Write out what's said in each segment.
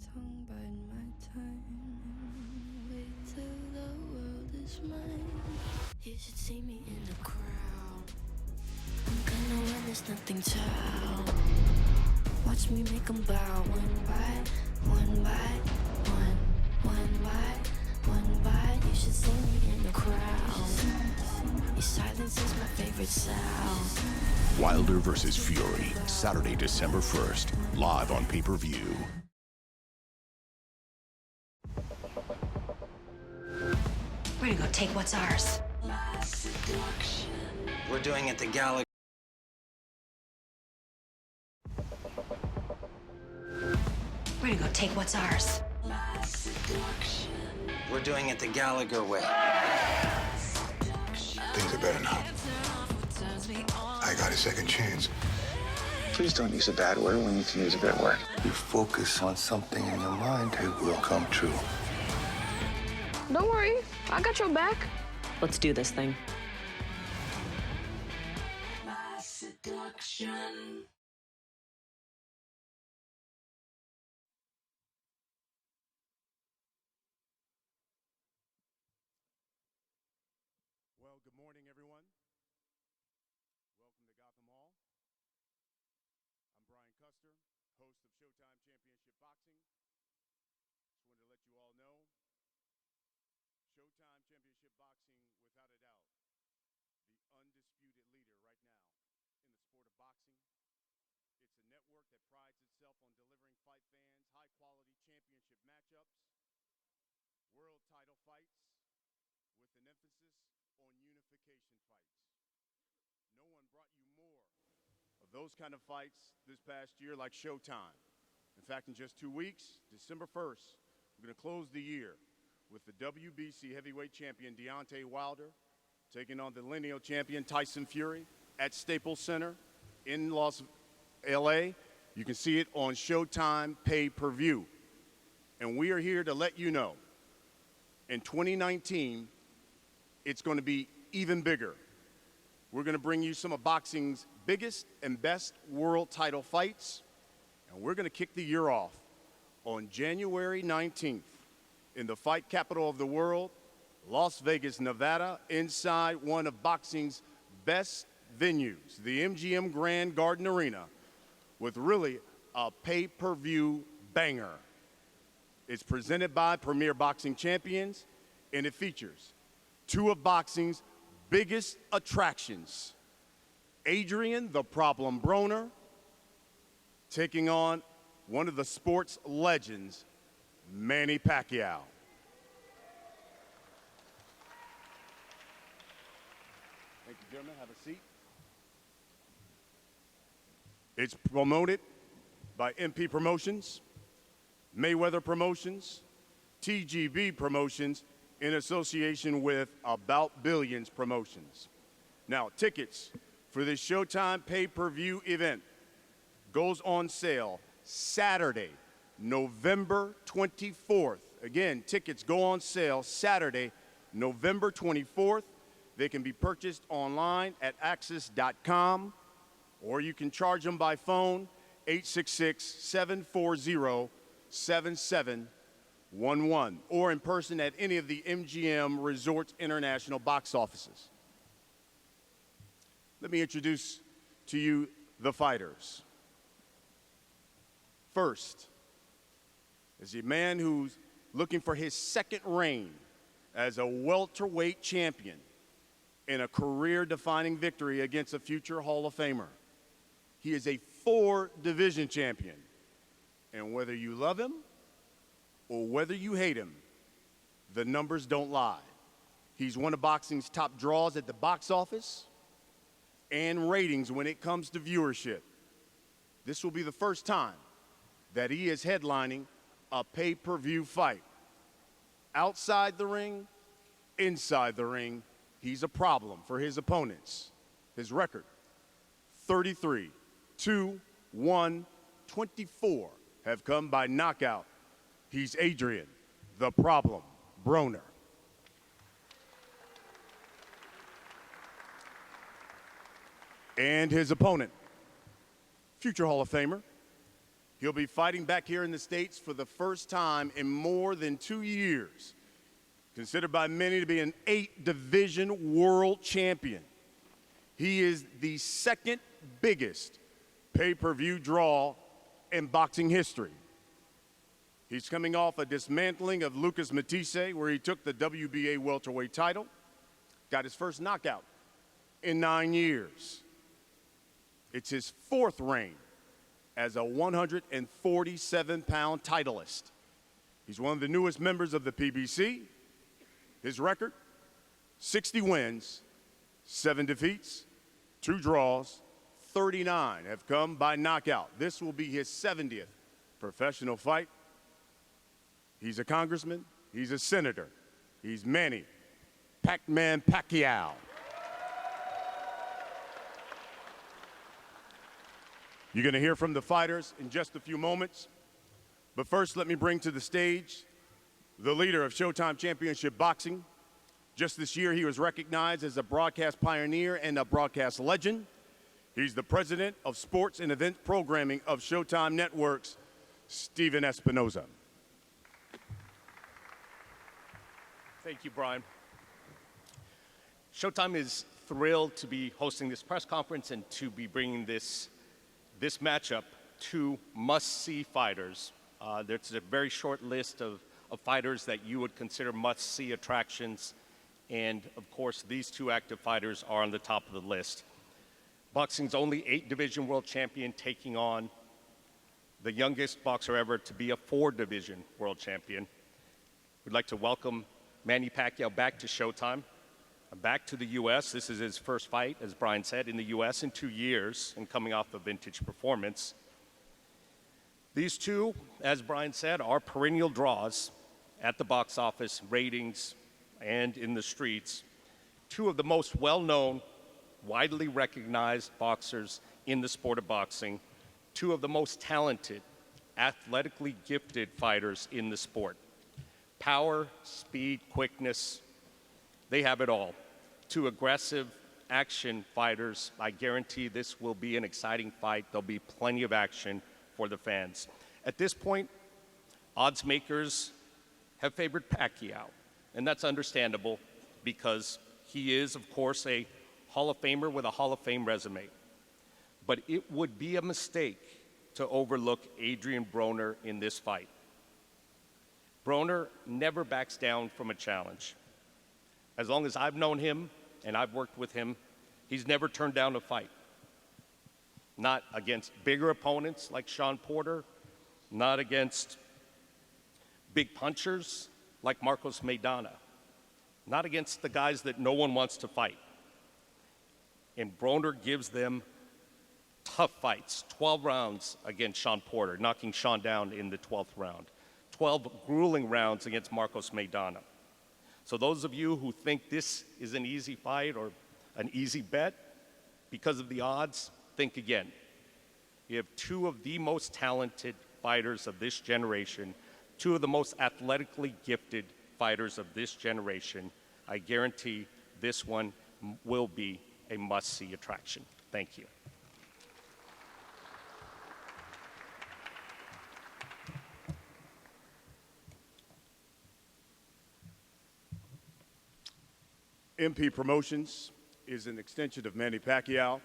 tongue, bide my time. Wait till the world is mine. You should see me in the crowd. I'm gonna win this nothing child. Watch me make them bow one by one by one, one by one by. You should see me in the crowd. Your silence is my favorite sound. Wilder vs. Fury, Saturday, December 1st, live on pay-per-view. We're gonna go take what's ours. We're doing it the gala. We're gonna go take what's ours. We're doing it the Gallagher way. Things are better now. I got a second chance. Please don't use a bad word when you can use a good word. You focus on something in your mind, it will come true. Don't worry, I got your back. Let's do this thing. Well, good morning, everyone. Welcome to Gotham Hall. I'm Brian Custer, host of Showtime Championship Boxing. Just wanted to let you all know, Showtime Championship Boxing, without a doubt, the undisputed leader right now in the sport of boxing. It's a network that prides itself on delivering fight fans high-quality championship matchups, world title fights, with an emphasis on unification fights. No one brought you more of those kind of fights this past year like Showtime. In fact, in just 2 weeks, December 1st, we're going to close the year with the WBC heavyweight champion Deontay Wilder taking on the lineal champion Tyson Fury at Staples Center in LA. You can see it on Showtime pay-per-view. And we are here to let you know, in 2019, it's going to be even bigger. We're going to bring you some of boxing's biggest and best world title fights, and we're going to kick the year off on January 19th in the fight capital of the world, Las Vegas, Nevada, inside one of boxing's best venues, the MGM Grand Garden Arena, with really a pay-per-view banger. It's presented by Premier Boxing Champions, and it features two of boxing's biggest attractions. Adrien, the problem Broner, taking on one of the sport's legends, Manny Pacquiao. Thank you, gentlemen. Have a seat. It's promoted by MP Promotions, Mayweather Promotions, TGB Promotions, in association with About Billions Promotions. Now, tickets for this Showtime pay-per-view event goes on sale Saturday, November 24th. Again, tickets go on sale Saturday, November 24th. They can be purchased online at axis.com, or you can charge them by phone, 866-740-7711, or in person at any of the MGM Resorts International box offices. Let me introduce to you the fighters. First is a man who's looking for his second reign as a welterweight champion in a career-defining victory against a future Hall of Famer. He is a 4-division champion, and whether you love him or whether you hate him, the numbers don't lie. He's one of boxing's top draws at the box office and ratings when it comes to viewership. This will be the first time that he is headlining a pay-per-view fight. Outside the ring, inside the ring, he's a problem for his opponents. His record, 33, 2, 1, 24 have come by knockout. He's Adrien, the problem, Broner. And his opponent, future Hall of Famer. He'll be fighting back here in the States for the first time in more than 2 years. Considered by many to be an 8-division world champion. He is the second biggest pay-per-view draw in boxing history. He's coming off a dismantling of Lucas Matisse, where he took the WBA welterweight title, got his first knockout in 9 years. It's his 4th reign as a 147-pound titleist. He's one of the newest members of the PBC. His record, 60 wins, 7 defeats, 2 draws, 39 have come by knockout. This will be his 70th professional fight. He's a congressman, he's a senator, he's Manny Pac-Man Pacquiao. You're going to hear from the fighters in just a few moments. But first, let me bring to the stage the leader of Showtime Championship Boxing. Just this year, he was recognized as a broadcast pioneer and a broadcast legend. He's the president of sports and event programming of Showtime Networks, Steven Espinoza. Thank you, Brian. Showtime is thrilled to be hosting this press conference and to be bringing this matchup to must-see fighters. There's a very short list of fighters that you would consider must-see attractions, and of course, these 2 active fighters are on the top of the list. Boxing's only 8-division world champion taking on the youngest boxer ever to be a 4-division world champion. We'd like to welcome Manny Pacquiao back to Showtime, back to the U.S. This is his first fight, as Brian said, in the U.S. in 2 years and coming off a vintage performance. These 2, as Brian said, are perennial draws at the box office, ratings, and in the streets. 2 of the most well-known, widely recognized boxers in the sport of boxing. 2 of the most talented, athletically gifted fighters in the sport. Power, speed, quickness, they have it all. 2 aggressive action fighters. I guarantee this will be an exciting fight. There'll be plenty of action for the fans. At this point, odds makers have favored Pacquiao, and that's understandable because he is, of course, a Hall of Famer with a Hall of Fame resume. But it would be a mistake to overlook Adrien Broner in this fight. Broner never backs down from a challenge. As long as I've known him and I've worked with him, he's never turned down a fight. Not against bigger opponents like Shawn Porter, not against big punchers like Marcos Maidana, not against the guys that no one wants to fight. And Broner gives them tough fights, 12 rounds against Shawn Porter, knocking Shawn down in the 12th round, 12 grueling rounds against Marcos Maidana. So those of you who think this is an easy fight or an easy bet because of the odds, think again. You have 2 of the most talented fighters of this generation, 2 of the most athletically gifted fighters of this generation. I guarantee this one will be a must-see attraction. Thank you. MP Promotions is an extension of Manny Pacquiao.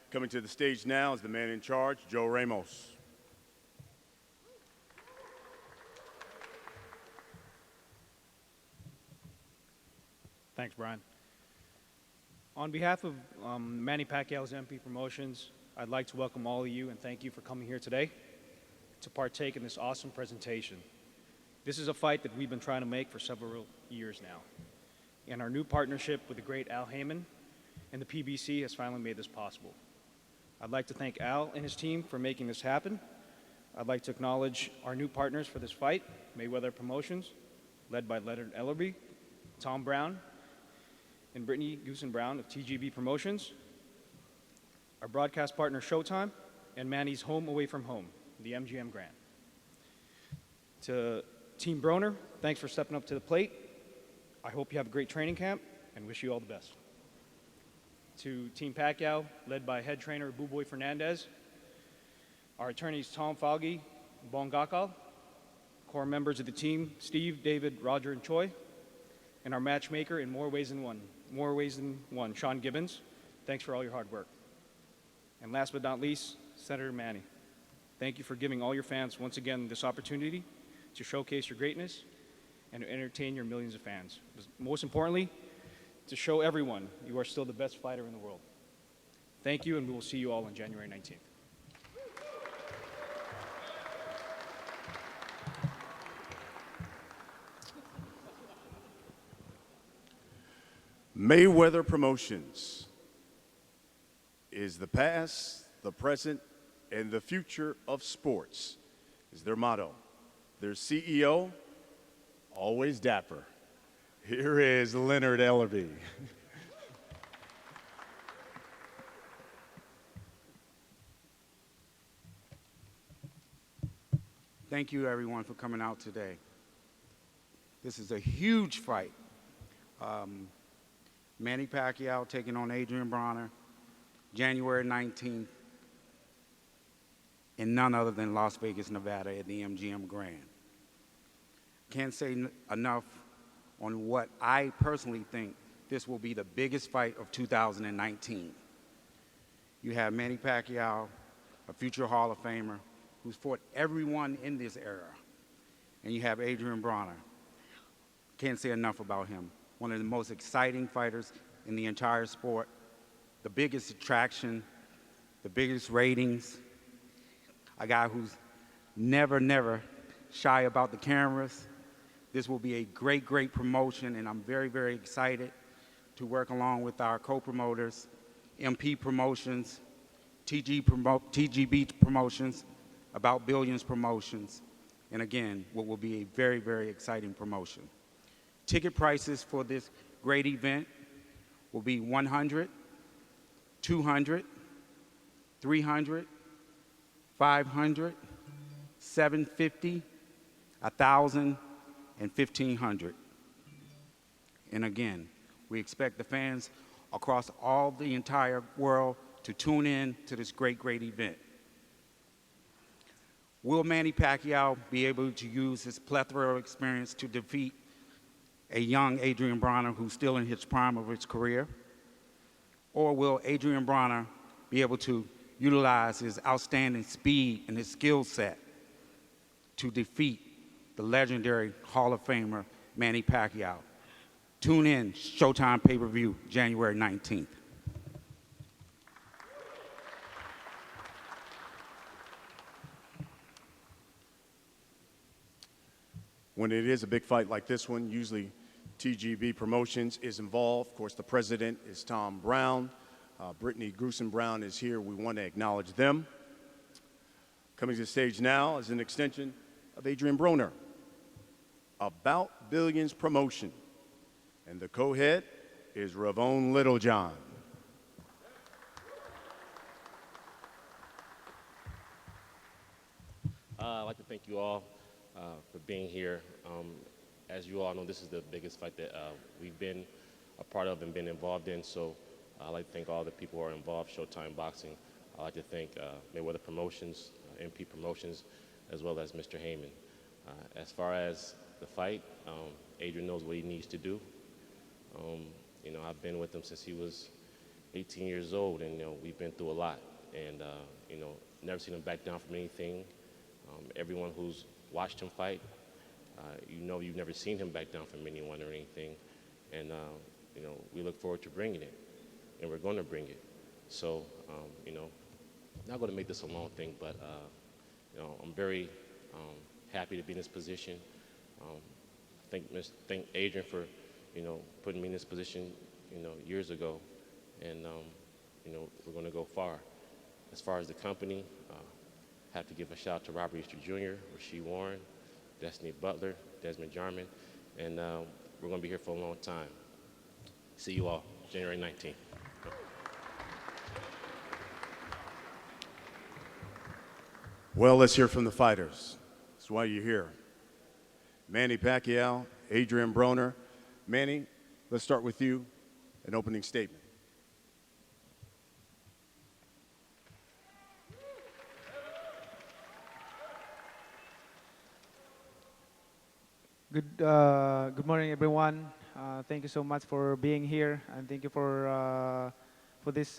Coming to the stage now is the man in charge, Joe Ramos. Thanks, Brian. On behalf of Manny Pacquiao's MP Promotions, I'd like to welcome all of you and thank you for coming here today to partake in this awesome presentation. This is a fight that we've been trying to make for several years now. And our new partnership with the great Al Heyman and the PBC has finally made this possible. I'd like to thank Al and his team for making this happen. I'd like to acknowledge our new partners for this fight, Mayweather Promotions, led by Leonard Ellerby, Tom Brown, and Brittany Goosen Brown of TGB Promotions, our broadcast partner Showtime, and Manny's home away from home, the MGM Grand. To Team Broner, thanks for stepping up to the plate. I hope you have a great training camp and wish you all the best. To Team Pacquiao, led by head trainer Boo Boy Fernandez, our attorneys Tom Foggy Bongakal, core members of the team, Steve, David, Roger, and Choi, and our matchmaker in more ways than one, Sean Gibbons. Thanks for all your hard work. And last but not least, Senator Manny. Thank you for giving all your fans once again this opportunity to showcase your greatness and to entertain your millions of fans. But most importantly, to show everyone you are still the best fighter in the world. Thank you, and we will see you all on January 19th. Mayweather Promotions is the past, the present, and the future of sports, is their motto. Their CEO, always dapper. Here is Leonard Ellerby. Thank you, everyone, for coming out today. This is a huge fight. Manny Pacquiao taking on Adrien Broner, January 19th, in none other than Las Vegas, Nevada at the MGM Grand. Can't say enough on what I personally think this will be the biggest fight of 2019. You have Manny Pacquiao, a future Hall of Famer, who's fought everyone in this era. And you have Adrien Broner. Can't say enough about him. One of the most exciting fighters in the entire sport, the biggest attraction, the biggest ratings, a guy who's never shy about the cameras. This will be a great promotion, and I'm very excited to work along with our co-promoters, MP Promotions, TGB Promotions, About Billions Promotions, and again, what will be a very exciting promotion. Ticket prices for this great event will be $100, $200, $300, $500, $750, $1,000, and $1,500. And again, we expect the fans across all the entire world to tune in to this great event. Will Manny Pacquiao be able to use his plethora of experience to defeat a young Adrien Broner who's still in his prime of his career? Or will Adrien Broner be able to utilize his outstanding speed and his skill set to defeat the legendary Hall of Famer Manny Pacquiao? Tune in, Showtime pay-per-view, January 19th. When it is a big fight like this one, usually TGB Promotions is involved. Of course, the president is Tom Brown. Brittany Gruson Brown is here. We want to acknowledge them. Coming to the stage now is an extension of Adrien Broner, About Billions Promotion. And the co-head is Ravone Littlejohn. I'd like to thank you all for being here. As you all know, this is the biggest fight that we've been a part of and been involved in. So I'd like to thank all the people who are involved, Showtime Boxing. I'd like to thank Mayweather Promotions, MP Promotions, as well as Mr. Heyman. As far as the fight, Adrien knows what he needs to do. You know, I've been with him since he was 18 years old, and you know, we've been through a lot. And you know, never seen him back down from anything. Everyone who's watched him fight, you know, you've never seen him back down from anyone or anything. And you know, we look forward to bringing it, and we're going to bring it. So you know, not going to make this a long thing, but you know, I'm very happy to be in this position. Thank Adrien for, you know, putting me in this position, you know, years ago, and you know, we're going to go far. As far as the company, have to give a shout out to Robert Easter Jr., Rasheed Warren, Destiny Butler, Desmond Jarman, and we're going to be here for a long time. See you all January 19th. Well, let's hear from the fighters. That's why you're here. Manny Pacquiao, Adrien Broner. Manny, let's start with you, an opening statement. Good morning, everyone. Thank you so much for being here, and thank you for this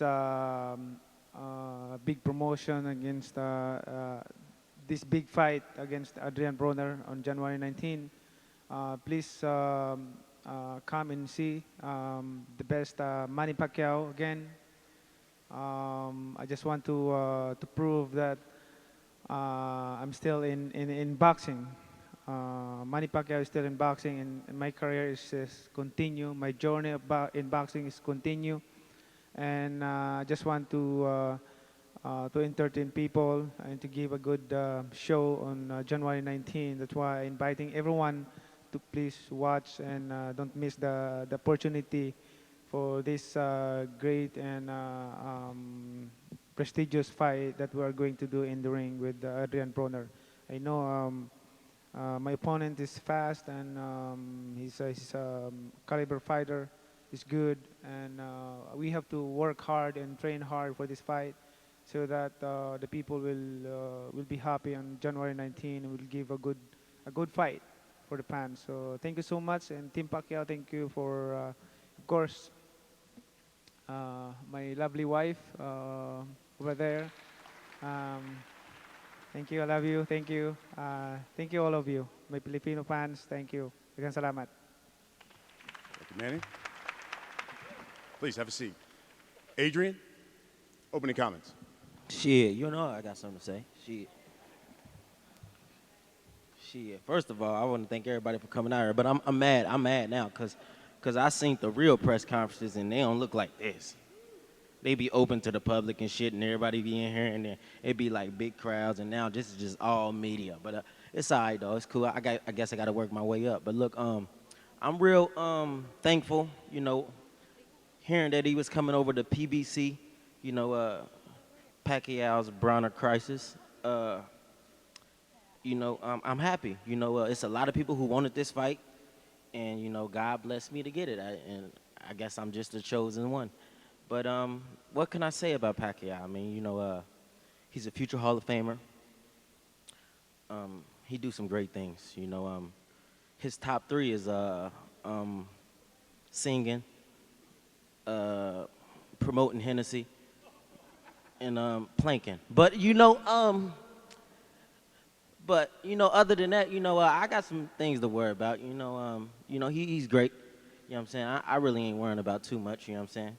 big promotion against this big fight against Adrien Broner on January 19. Please come and see the best Manny Pacquiao again. I just want to prove that I'm still in boxing. Manny Pacquiao is still in boxing, and my career is continue. My journey in boxing is continue, and I just want to entertain people and to give a good show on January 19. That's why I'm inviting everyone to please watch and don't miss the opportunity for this great and prestigious fight that we are going to do in the ring with Adrien Broner. I know my opponent is fast and he's a caliber fighter. He's good, and we have to work hard and train hard for this fight, so that the people will be happy on January 19 and will give a good fight for the fans. So thank you so much, and Team Pacquiao, thank you for of course my lovely wife over there. Um, Thank you, I love you, thank you. Thank you all of you, my Filipino fans, thank you. Daghang salamat. Thank you, Manny. Please have a seat. Adrien, opening comments. Shit, you know I got something to say. Shit. First of all, I want to thank everybody for coming out here, but I'm mad. I'm mad now because I seen the real press conferences and they don't look like this. They be open to the public and shit, and everybody be in here, and then it be like big crowds, and now this is just all media. But it's all right, though. It's cool. I guess I got to work my way up. But look, I'm real thankful, you know, hearing that he was coming over to PBC, you know, Pacquiao's Broner crisis. You know, I'm happy. You know, it's a lot of people who wanted this fight, and, you know, God blessed me to get it. And I guess I'm just the chosen one. But what can I say about Pacquiao? I mean, you know, he's a future Hall of Famer. He do some great things. You know, his top three is singing, promoting Hennessy, and planking. But you know, other than that, you know, I got some things to worry about. You know, he's great. You know what I'm saying? I really ain't worrying about too much. You know what I'm saying?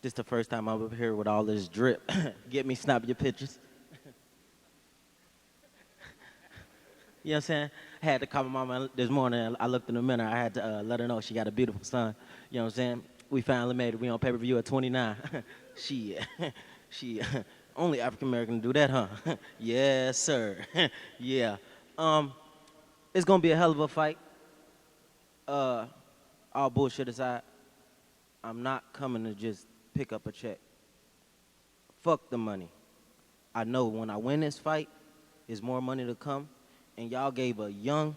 This the first time I'm up here with all this drip. Get me, snap your pictures. You know what I'm saying? I had to call my mama this morning. I looked in the mirror. I had to let her know she got a beautiful son. You know what I'm saying? We finally made it. We on pay-per-view at 29. She only African American to do that, huh? Yes, sir. Yeah. It's gonna be a hell of a fight. All bullshit aside, I'm not coming to just pick up a check. Fuck the money. I know when I win this fight, there's more money to come. And y'all gave a young,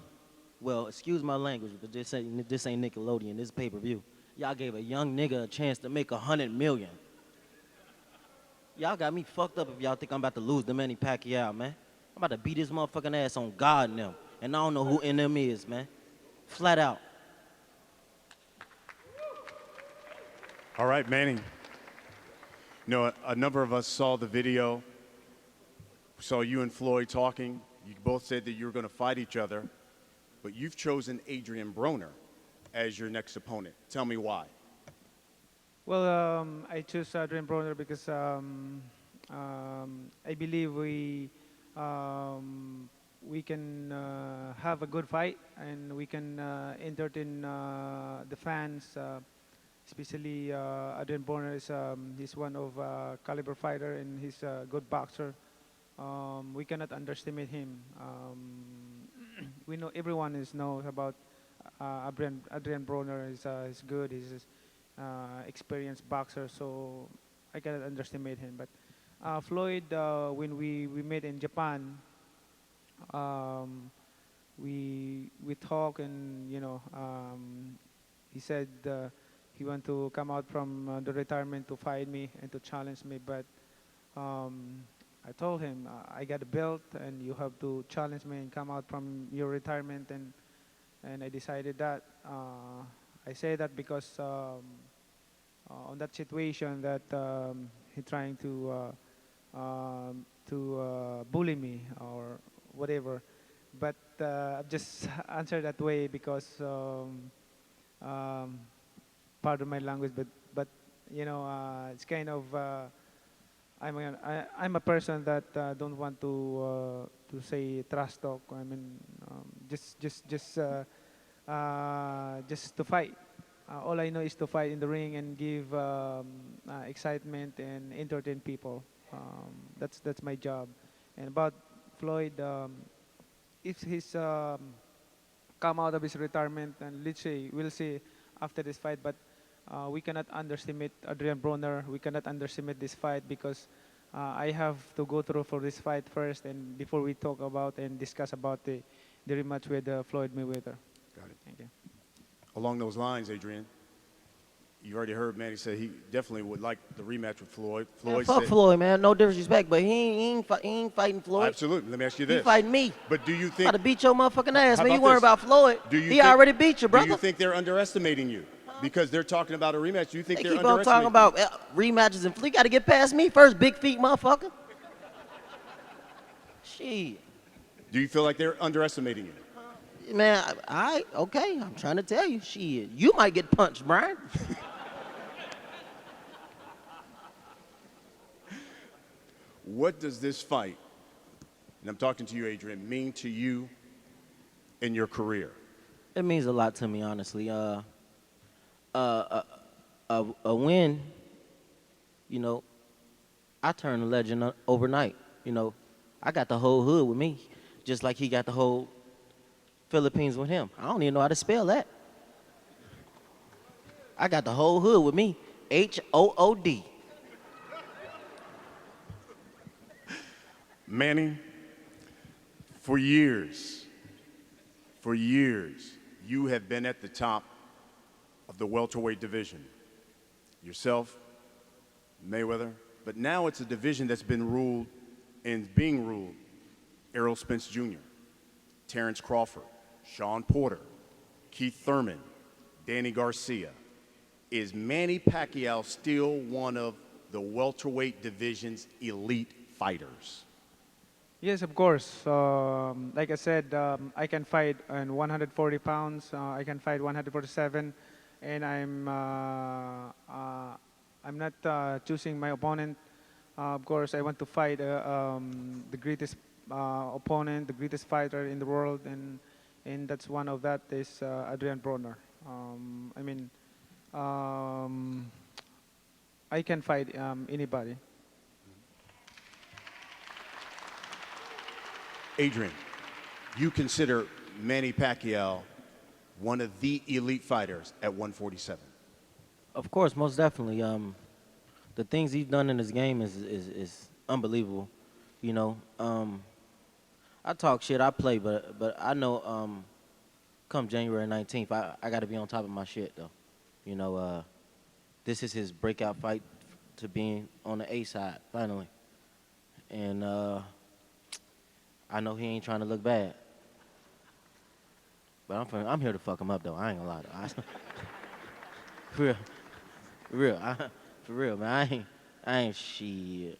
well, excuse my language, but this ain't Nickelodeon, this is pay-per-view. Y'all gave a young nigga a chance to make $100 million. Y'all got me fucked up if y'all think I'm about to lose to Manny Pacquiao, man. I'm about to beat his motherfucking ass on God and them. And I don't know who NM is, man. Flat out. All right, Manny. You know, a number of us saw the video, saw you and Floyd talking. You both said that you were going to fight each other, but you've chosen Adrien Broner as your next opponent. Tell me why. Well, I choose Adrien Broner because I believe we can have a good fight, and we can entertain the fans. Especially Adrien Broner is he's one of caliber fighter, and he's a good boxer. We cannot underestimate him. We know everyone knows about Adrien Broner. He's good. He's experienced boxer, so I cannot underestimate him. But Floyd, when we met in Japan, we talk, and you know, he said he want to come out from the retirement to fight me and to challenge me. But I told him I got a belt, and you have to challenge me and come out from your retirement and I decided that. I say that because on that situation that he trying to bully me or whatever, but I've just answered that way because um, pardon my language, but you know it's kind of I'm a person that don't want to say trash talk. I mean, just to fight. All I know is to fight in the ring and give excitement and entertain people. That's my job. And about Floyd, if he's come out of his retirement, and let's say we'll see after this fight, but we cannot underestimate Adrien Broner. We cannot underestimate this fight because I have to go through for this fight first, and before we talk about and discuss about the rematch with Floyd Mayweather. Got it. Thank you. Along those lines, Adrien, you already heard Manny say he definitely would like the rematch with Floyd. Man, fuck Floyd, man. No disrespect, but he ain't fighting Floyd. Absolutely. Let me ask you this. He fighting me. But do you think... I'm about to beat your motherfucking ass, man. You about worry this? about Floyd. He already beat you, brother. Do you think they're underestimating you? Because they're talking about a rematch. Do you think They they're keep on underestimating talking about rematches and Floyd. You got to get past me first, big feet motherfucker. Shit. Do you feel like they're underestimating you? Man, okay. I'm trying to tell you. Shit. You might get punched, Brian. What does this fight, and I'm talking to you, Adrien, mean to you in your career? It means a lot to me, honestly. A win, you know, I turned a legend overnight. You know, I got the whole hood with me, just like he got the whole Philippines with him. I don't even know how to spell that. I got the whole hood with me, H-O-O-D. Manny, for years, you have been at the top of the welterweight division. Yourself, Mayweather, but now it's a division that's been ruled and being ruled. Errol Spence Jr., Terrence Crawford, Sean Porter, Keith Thurman, Danny Garcia. Is Manny Pacquiao still one of the welterweight division's elite fighters? Yes, of course. Like I said, I can fight in 140 pounds. I can fight 147, and I'm not choosing my opponent. Of course, I want to fight the greatest opponent, the greatest fighter in the world, and that's one of that is Adrien Broner. I can fight anybody. Adrien, you consider Manny Pacquiao one of the elite fighters at 147? Of course, most definitely. The things he's done in this game is unbelievable. You know, I talk shit, I play, but I know come January 19th, I got to be on top of my shit, though. You know, this is his breakout fight to being on the A side, finally. And I know he ain't trying to look bad. But I'm here to fuck him up, though. I ain't gonna lie, though. For real, man. I ain't shit.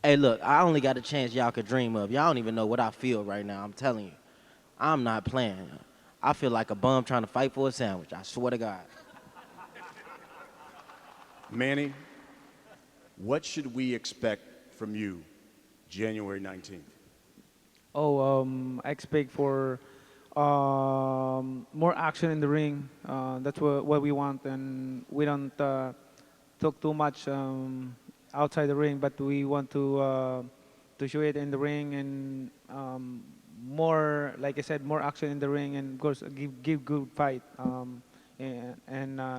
Hey, look, I only got a chance y'all could dream of. Y'all don't even know what I feel right now. I'm telling you. I'm not playing. I feel like a bum trying to fight for a sandwich. I swear to God. Manny, what should we expect from you January 19th? I expect for more action in the ring. That's what we want, and we don't talk too much outside the ring, but we want to show it in the ring, and more, like I said, more action in the ring, and of course give good fight and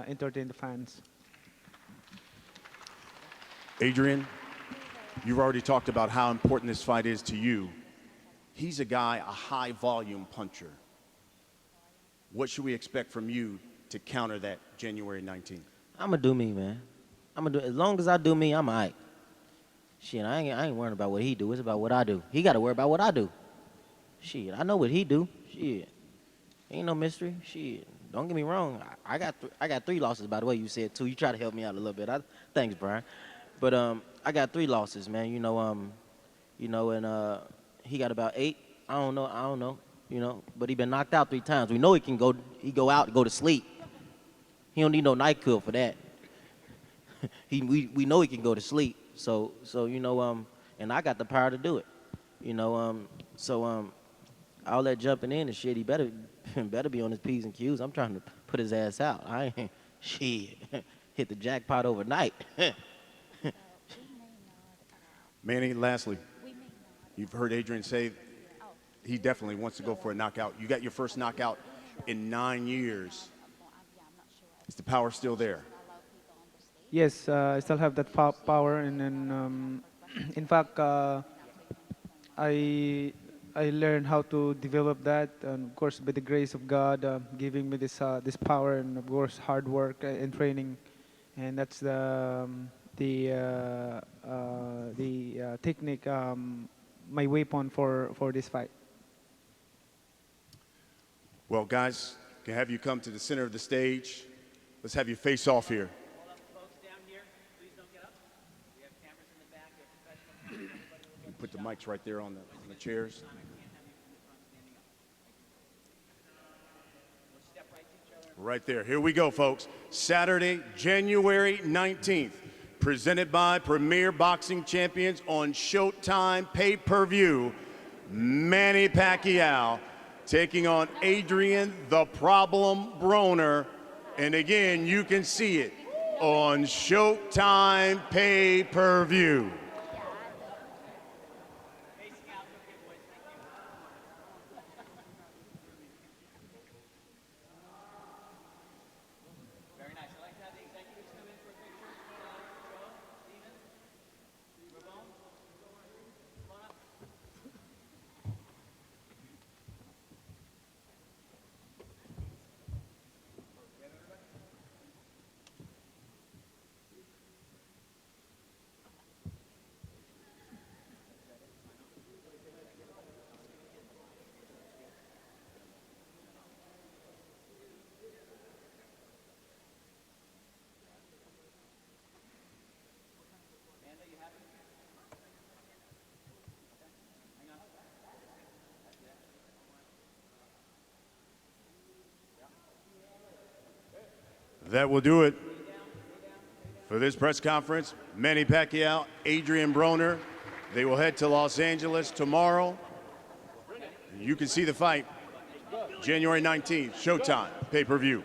entertain the fans. Adrien, you've already talked about how important this fight is to you. He's a guy, a high volume puncher. What should we expect from you to counter that January 19th? I'm gonna do me, man. As long as I do me, I'm all right. Shit, I ain't worrying about what he do. It's about what I do. He got to worry about what I do. Shit, I know what he do. Shit, ain't no mystery. Shit, don't get me wrong. I got 3 losses, by the way. You said 2. You try to help me out a little bit. Thanks, Brian. But I got 3 losses, man. And he got about 8. I don't know. But he been knocked out 3 times. We know he can go. He go out and go to sleep. He don't need no NyQuil for that. We know he can go to sleep. So and I got the power to do it. All that jumping in and shit, he better be on his P's and Q's. I'm trying to put his ass out. I ain't shit. Hit the jackpot overnight. Manny, lastly, you've heard Adrien say he definitely wants to go for a knockout. You got your first knockout in 9 years. Is the power still there? Yes, I still have that power, and then in fact, I learned how to develop that, and of course, by the grace of God, giving me this power, and of course, hard work and training, and that's the technique, my weapon for this fight. Well, guys, can I have you come to the center of the stage? Let's have you face off here. Put the mics right there on the chairs. Right there. Here we go, folks. Saturday, January 19th, presented by Premier Boxing Champions on Showtime pay-per-view, Manny Pacquiao taking on Adrien the Problem Broner. And again, you can see it on Showtime pay-per-view. That will do it for this press conference. Manny Pacquiao, Adrien Broner. They will head to Los Angeles tomorrow. You can see the fight January 19th, Showtime, pay-per-view.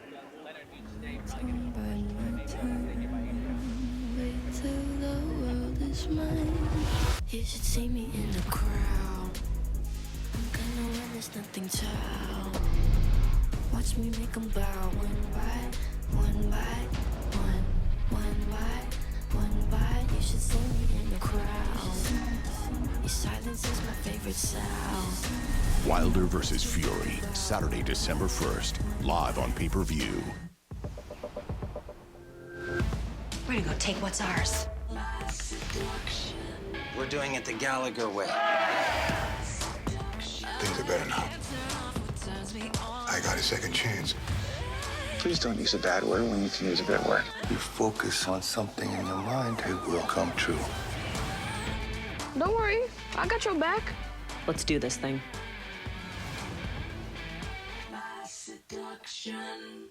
You should see me in the crowd. I'm gonna run this nothing child. Watch me make them bow one by one by one, one by one by. You should see me in the crowd. Your silence is my favorite sound. Wilder versus Fury, Saturday, December 1st, live on pay-per-view. We're gonna go take what's ours. We're doing it the Gallagher way. Things are better now. I got a second chance. Please don't use a bad word when you can use a good word. You focus on something in your mind, it will come true. Don't worry, I got your back. Let's do this thing. My seduction.